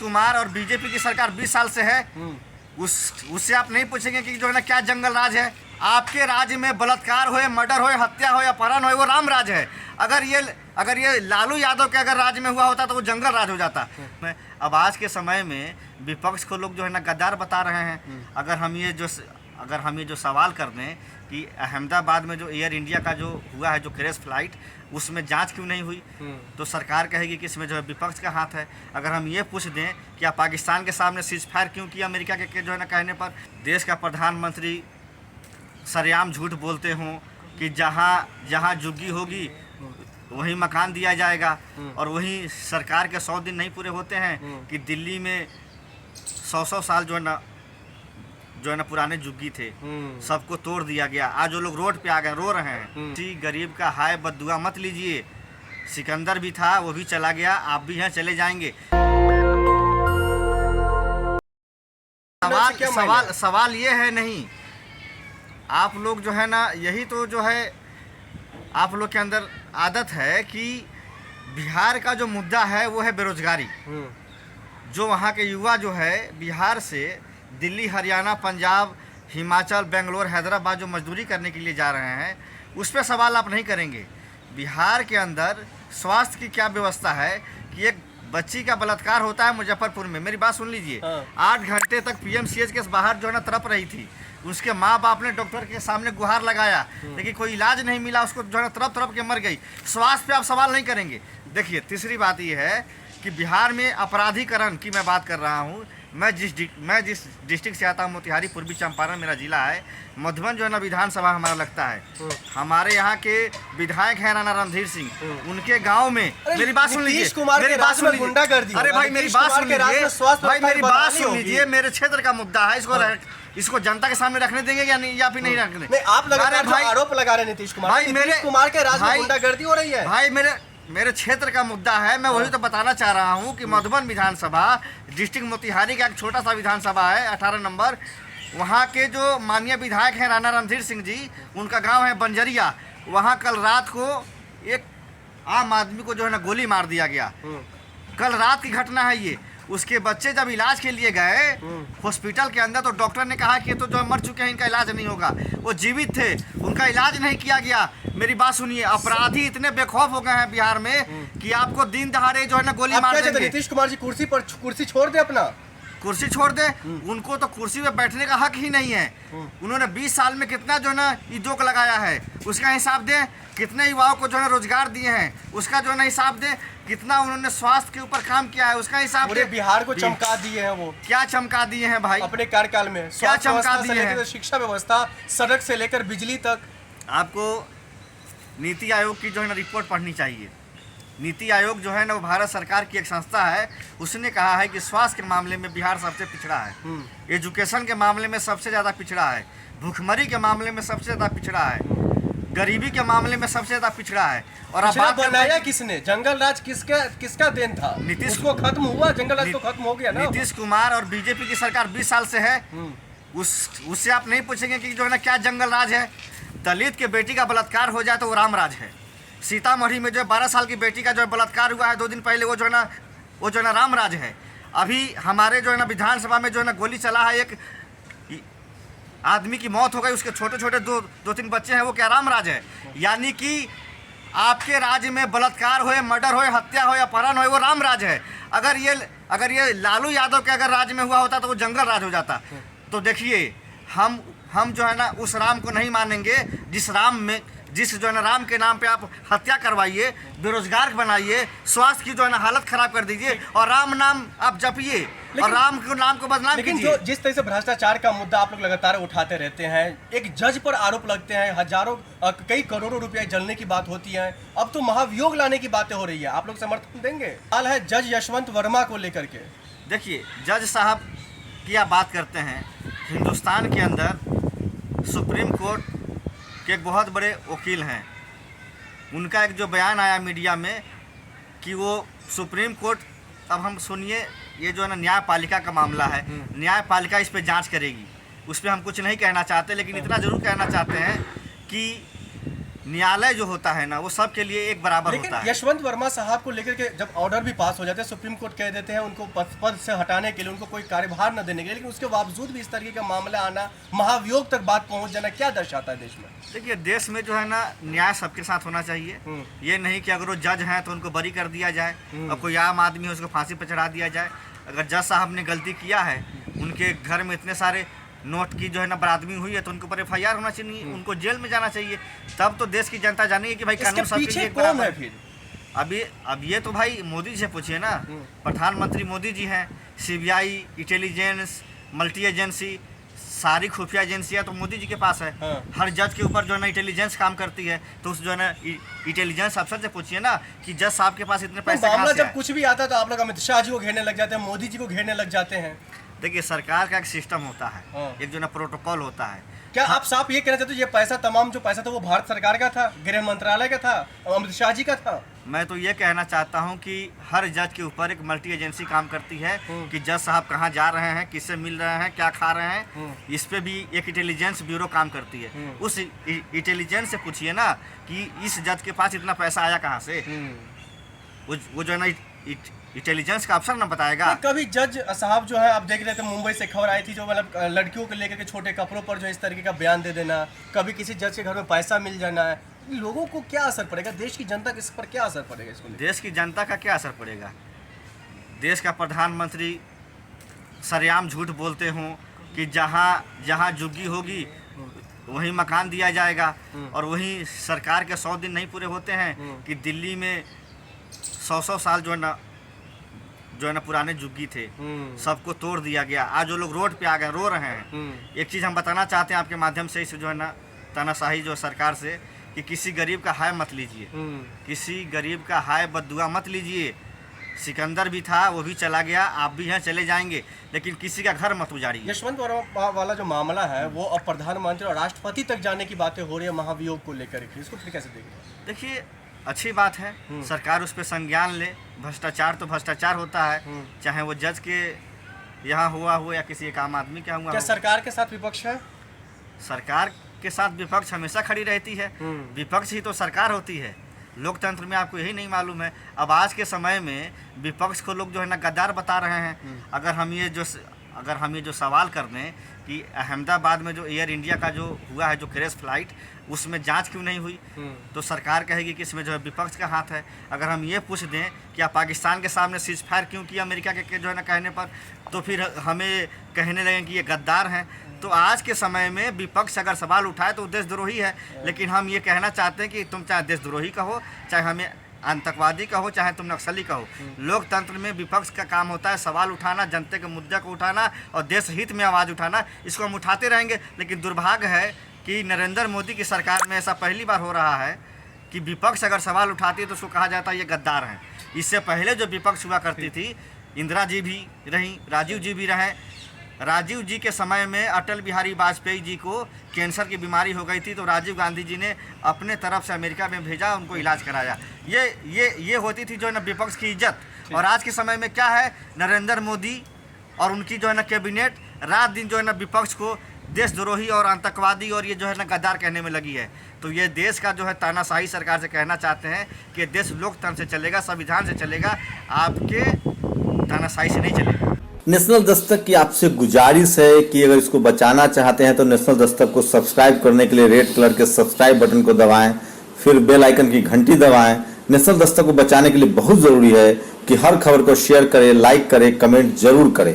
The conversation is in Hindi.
कुमार और बीजेपी की सरकार 20 साल से है। उससे आप नहीं पूछेंगे कि जो है ना क्या जंगल राज है। आपके राज्य में बलात्कार हो, मर्डर हो, हत्या हो या अपहरण हो, वो राम राज है। अगर ये लालू यादव के अगर राज्य में हुआ होता तो वो जंगल राज हो जाता। अब आज के समय में विपक्ष को लोग जो है ना गद्दार बता रहे हैं। अगर हम ये जो सवाल कर दें कि अहमदाबाद में जो एयर इंडिया का जो हुआ है, जो क्रैश फ्लाइट, उसमें जांच क्यों नहीं हुई, तो सरकार कहेगी कि इसमें जो है विपक्ष का हाथ है। अगर हम ये पूछ दें कि आप पाकिस्तान के सामने सीज फायर क्यों किया अमेरिका के जो है ना कहने पर, देश का प्रधानमंत्री सरेआम झूठ बोलते हों कि जहाँ झुग्गी होगी वहीं मकान दिया जाएगा, और वहीं सरकार के 100 दिन नहीं पूरे होते हैं कि दिल्ली में 100 साल जो है ना पुराने झुग्गी थे, सबको तोड़ दिया गया। आज वो लोग रोड पे आ गए, रो रहे हैं। किसी गरीब का हाय बद्दुआ मत लीजिए। सिकंदर भी था, वो भी चला गया, आप भी हैं, चले जाएंगे। सवाल ये है नहीं, आप लोग जो है ना, यही तो जो है आप लोग के अंदर आदत है कि बिहार का जो मुद्दा है वो है बेरोजगारी। जो वहाँ के युवा जो है बिहार से दिल्ली, हरियाणा, पंजाब, हिमाचल, बेंगलोर, हैदराबाद जो मजदूरी करने के लिए जा रहे हैं, उस पर सवाल आप नहीं करेंगे। बिहार के अंदर स्वास्थ्य की क्या व्यवस्था है कि एक बच्ची का बलात्कार होता है मुजफ्फरपुर में, मेरी बात सुन लीजिए, 8 घंटे तक पीएमसीएच के बाहर जो है ना तड़प रही थी। उसके माँ बाप ने डॉक्टर के सामने गुहार लगाया, लेकिन कोई इलाज नहीं मिला, उसको जो है ना तड़प के मर गई। स्वास्थ्य पे आप सवाल नहीं करेंगे। देखिए, तीसरी बात ये है कि बिहार में अपराधीकरण की मैं बात कर रहा हूँ। मैं जिस डिस्ट्रिक्ट से आता हूँ, मोतिहारी, पूर्वी चंपारण मेरा जिला है। मधुबन जो है ना विधानसभा हमारा लगता है। हमारे यहाँ के विधायक हैं राणा रणधीर सिंह, उनके गांव में, मेरी बात सुन लीजिए, मेरी बात सुन लीजिए, अरे भाई मेरी बात सुन लीजिए, भाई मेरी बात सुन लीजिए, मेरे क्षेत्र का मुद्दा है, इसको जनता के सामने रखने देंगे या नहीं, या फिर नहीं रखने? नहीं, आप लगातार आरोप लगा रहे हैं नीतीश कुमार। भाई नीतीश कुमार के राज्य में गुंडागर्दी हो रही है। भाई मेरे क्षेत्र का मुद्दा है, मैं वही तो बताना चाह रहा हूँ कि मधुबन विधानसभा डिस्ट्रिक्ट मोतिहारी का एक छोटा सा विधानसभा है, 18 नंबर। वहाँ के जो माननीय विधायक हैं राणा रणधीर सिंह जी, उनका गांव है बंजरिया। वहाँ कल रात को एक आम आदमी को जो है ना गोली मार दिया गया। कल रात की घटना है ये। उसके बच्चे जब इलाज के लिए गए हॉस्पिटल के अंदर, तो डॉक्टर ने कहा कि ये तो जो मर चुके हैं, इनका इलाज नहीं होगा। वो जीवित थे, उनका इलाज नहीं किया गया। मेरी बात सुनिए, अपराधी इतने बेखौफ हो गए हैं बिहार में कि आपको दिन दहाड़े जो है ना गोली मार देंगे। नीतीश कुमार जी कुर्सी छोड़ दे, अपना कुर्सी छोड़ दे। उनको तो कुर्सी पे बैठने का हक ही नहीं है। उन्होंने 20 साल में कितना जो है ना जोक लगाया है, उसका हिसाब दें। कितने युवाओं को जो है रोजगार दिए हैं, उसका जो है ना हिसाब दें। कितना उन्होंने स्वास्थ्य के ऊपर काम किया है, उसका हिसाब पूरे बिहार को चमका दिए हैं। वो क्या चमका दिए हैं भाई अपने कार्यकाल में? क्या चमका दिए हैं? शिक्षा व्यवस्था, सड़क से लेकर बिजली तक। आपको नीति आयोग की जो है ना रिपोर्ट पढ़नी चाहिए। नीति आयोग जो है ना वो भारत सरकार की एक संस्था है। उसने कहा है कि स्वास्थ्य के मामले में बिहार सबसे पिछड़ा है, एजुकेशन के मामले में सबसे ज़्यादा पिछड़ा है, भूखमरी के मामले में सबसे ज़्यादा पिछड़ा है, गरीबी के मामले में सबसे ज़्यादा पिछड़ा है। और अब बात बनाया किसने? जंगल राज किसका देन था? नीतीश को खत्म हुआ, जंगल राज तो खत्म हो गया ना। नीतीश कुमार और बीजेपी की सरकार 20 साल से है। उससे आप नहीं पूछेंगे कि जो है ना क्या जंगल राज है। दलित के बेटी का बलात्कार हो जाए तो वो राम राज है। सीतामढ़ी में जो 12 साल की बेटी का जो बलात्कार हुआ है 2 दिन पहले, वो जो है ना राम राज है। अभी हमारे जो है ना विधानसभा में जो है ना गोली चला है, एक आदमी की मौत हो गई, उसके छोटे छोटे 2-3 बच्चे हैं, वो क्या राम राज है? यानी कि आपके राज्य में बलात्कार हो, मर्डर हो, हत्या हो, अपहरण हो, वो राम राज है। अगर ये लालू यादव के अगर राज्य में हुआ होता तो वो जंगल राज हो जाता। तो देखिए, हम जो है ना उस राम को नहीं मानेंगे जिस जो है ना राम के नाम पे आप हत्या करवाइए, बेरोजगार बनाइए, स्वास्थ्य की जो है ना हालत खराब कर दीजिए, और राम नाम आप जपिए और राम के नाम को बदनाम कीजिए। लेकिन जो जिस तरह से भ्रष्टाचार का मुद्दा आप लोग लगातार उठाते रहते हैं, एक जज पर आरोप लगते हैं, कई करोड़ों रुपया जलने की बात होती है, अब तो महाभियोग लाने की बातें हो रही है, आप लोग समर्थन देंगे? हाल है जज यशवंत वर्मा को लेकर के। देखिए, जज साहब की आप बात करते हैं, हिंदुस्तान के अंदर सुप्रीम कोर्ट के एक बहुत बड़े वकील हैं। उनका एक जो बयान आया मीडिया में कि वो सुप्रीम कोर्ट, अब हम सुनिए, ये जो है ना न्यायपालिका का मामला है, न्यायपालिका इस पे जांच करेगी। उस पर हम कुछ नहीं कहना चाहते, लेकिन इतना ज़रूर कहना चाहते हैं कि न्यायालय जो होता है ना वो सबके लिए एक बराबर लेकिन होता है। यशवंत वर्मा साहब को लेकर के जब ऑर्डर भी पास हो जाते हैं, सुप्रीम कोर्ट कह देते हैं उनको पद से हटाने के लिए, उनको कोई कार्यभार न देने के लिए, लेकिन उसके बावजूद भी इस तरीके का मामला आना, महाभियोग तक बात पहुंच जाना, क्या दर्शाता है देश में? देखिए, देश में जो है ना न्याय सबके साथ होना चाहिए। ये नहीं कि अगर वो जज हैं तो उनको बरी कर दिया जाए और कोई आम आदमी है उसको फांसी पर चढ़ा दिया जाए। अगर जज साहब ने गलती किया है, उनके घर में इतने सारे नोट की जो है ना बरादमी हुई है, तो उनके ऊपर FIR होना चाहिए, उनको जेल में जाना चाहिए। तब तो देश की जनता जानेगी कि भाई कानून सबके लिए एक बराबर है। फिर अब ये तो भाई मोदी जी से पूछिए ना। प्रधानमंत्री मोदी जी हैं, CBI, इंटेलिजेंस, मल्टी एजेंसी, सारी खुफिया एजेंसियाँ तो मोदी जी के पास है। हर जज के ऊपर जो है ना इंटेलिजेंस काम करती है, तो उस जो है ना इंटेलिजेंस अफसर से पूछिए ना कि जज साहब के पास इतने पैसे कहाँ से जब कुछ भी आता है तो आप लोग अमित शाह जी को घेरने लग जाते हैं, मोदी जी को घेरने लग जाते हैं। देखिए, सरकार का एक सिस्टम होता है, एक जो ना प्रोटोकॉल होता है। क्या आप साफ ये कहना चाहते हो ये पैसा, तमाम जो पैसा था वो भारत सरकार का था, गृह मंत्रालय का था, अमित शाह जी का था? मैं तो ये कहना चाहता हूँ कि हर जज के ऊपर एक मल्टी एजेंसी काम करती है कि जज साहब कहाँ जा रहे हैं, किससे मिल रहे हैं, क्या खा रहे हैं, इस पे भी एक इंटेलिजेंस ब्यूरो काम करती है। उस इंटेलिजेंस से पूछिए ना कि इस जज के पास इतना पैसा आया कहाँ से। वो जो है ना इंटेलिजेंस का अफसर ना बताएगा। कभी जज साहब जो है, आप देख रहे थे मुंबई से खबर आई थी, जो मतलब लड़कियों को लेकर के छोटे कपड़ों पर जो इस तरीके का बयान दे देना, कभी किसी जज के घर में पैसा मिल जाना है, लोगों को क्या असर पड़ेगा? देश की जनता के इस पर क्या असर पड़ेगा? इसको देश की जनता का क्या असर पड़ेगा? देश का प्रधानमंत्री सरेआम झूठ बोलते हों कि जहाँ झुग्गी होगी वहीं मकान दिया जाएगा, और वहीं सरकार के 100 दिन नहीं पूरे होते हैं कि दिल्ली में 100 साल जो है ना पुराने झुग्गी थे, सबको तोड़ दिया गया। आज वो लोग रोड पे आ गए, रो रहे हैं। एक चीज़ हम बताना चाहते हैं आपके माध्यम से, इस जो है ना तानाशाही जो सरकार से, कि किसी गरीब का हाय मत लीजिए, किसी गरीब का हाय बद्दुआ मत लीजिए। सिकंदर भी था, वो भी चला गया, आप भी हैं, चले जाएंगे, लेकिन किसी का घर मत उजाड़िए। यशवंत वर्मा वाला जो मामला है वो अब प्रधानमंत्री और राष्ट्रपति तक जाने की बातें हो रही है महाभियोग को लेकर के, इसको फिर कैसे देख रहे हैं? देखिए, अच्छी बात है, सरकार उस पर संज्ञान ले। भ्रष्टाचार तो भ्रष्टाचार होता है, चाहे वो जज के यहाँ हुआ हो या किसी एक आम आदमी के हुआ। क्या सरकार के साथ विपक्ष है? सरकार के साथ विपक्ष हमेशा खड़ी रहती है, विपक्ष ही तो सरकार होती है। लोकतंत्र में आपको यही नहीं मालूम है? अब आज के समय में विपक्ष को लोग जो है ना गद्दार बता रहे हैं। अगर हम ये जो सवाल कर दें कि अहमदाबाद में जो एयर इंडिया का जो हुआ है, जो क्रैश फ्लाइट, उसमें जांच क्यों नहीं हुई, तो सरकार कहेगी कि इसमें जो है विपक्ष का हाथ है। अगर हम ये पूछ दें कि आप पाकिस्तान के सामने सीज फायर क्यों किया अमेरिका के जो है ना कहने पर, तो फिर हमें कहने लगें कि ये गद्दार हैं। तो आज के समय में विपक्ष अगर सवाल उठाए तो देशद्रोही है। लेकिन हम ये कहना चाहते हैं कि तुम चाहे देशद्रोही कहो, चाहे हमें आतंकवादी कहो, चाहे तुम नक्सली कहो, लोकतंत्र में विपक्ष का काम होता है सवाल उठाना, जनता के मुद्दे को उठाना और देश हित में आवाज़ उठाना। इसको हम उठाते रहेंगे। लेकिन दुर्भाग्य है कि नरेंद्र मोदी की सरकार में ऐसा पहली बार हो रहा है कि विपक्ष अगर सवाल उठाती है तो उसको कहा जाता है ये गद्दार हैं। इससे पहले जो विपक्ष हुआ करती थी, इंदिरा जी भी रहीं, राजीव जी भी रहें। राजीव जी के समय में अटल बिहारी वाजपेयी जी को कैंसर की बीमारी हो गई थी, तो राजीव गांधी जी ने अपने तरफ से अमेरिका में भेजा, उनको इलाज कराया। ये होती थी जो है ना विपक्ष की इज्जत। और आज के समय में क्या है, नरेंद्र मोदी और उनकी जो है ना कैबिनेट रात दिन जो है ना विपक्ष को देशद्रोही और आतंकवादी और ये जो है ना गद्दार कहने में लगी है। तो ये देश का जो है तानाशाही सरकार से कहना चाहते हैं कि देश लोकतंत्र से चलेगा, संविधान से चलेगा, आपके तानाशाही से नहीं चलेगा। नेशनल दस्तक की आपसे गुजारिश है कि अगर इसको बचाना चाहते हैं तो नेशनल दस्तक को सब्सक्राइब करने के लिए रेड कलर के सब्सक्राइब बटन को दबाएं, फिर बेल आइकन की घंटी दबाएं। नेशनल दस्तक को बचाने के लिए बहुत ज़रूरी है कि हर खबर को शेयर करें, लाइक करें, कमेंट जरूर करें।